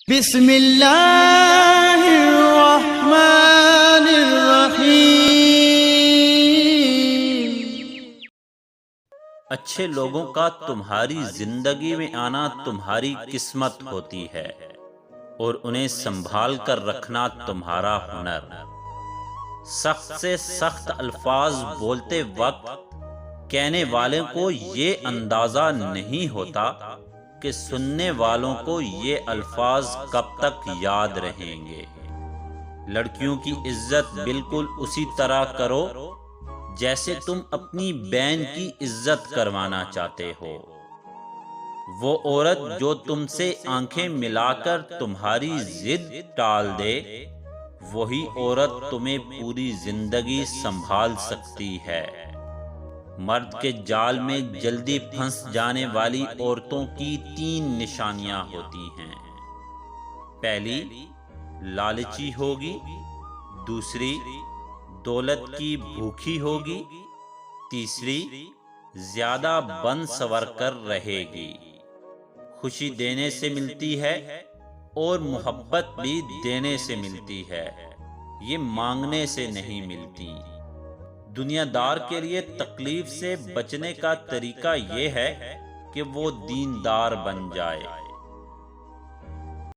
بسم اللہ الرحمن الرحیم۔ اچھے لوگوں کا تمہاری زندگی میں آنا تمہاری قسمت ہوتی ہے اور انہیں سنبھال کر رکھنا تمہارا ہنر۔ سخت سے سخت الفاظ بولتے وقت کہنے والے کو یہ اندازہ نہیں ہوتا کہ سننے والوں کو یہ الفاظ کب تک یاد رہیں گے۔ لڑکیوں کی عزت بالکل اسی طرح کرو جیسے تم اپنی بہن کی عزت کروانا چاہتے ہو۔ وہ عورت جو تم سے آنکھیں ملا کر تمہاری ضد ٹال دے، وہی عورت تمہیں پوری زندگی سنبھال سکتی ہے۔ مرد کے جال میں جلدی پھنس جانے والی عورتوں کی 3 نشانیاں ہوتی ہیں۔ پہلی، لالچی ہوگی۔ دوسری، دولت کی بھوکی ہوگی۔ تیسری، زیادہ بن سور کر رہے گی۔ خوشی دینے سے ملتی ہے اور محبت بھی دینے سے ملتی ہے، یہ مانگنے سے نہیں ملتی۔ دنیا دار کے لیے تکلیف سے بچنے کا طریقہ یہ ہے کہ وہ دیندار بن جائے۔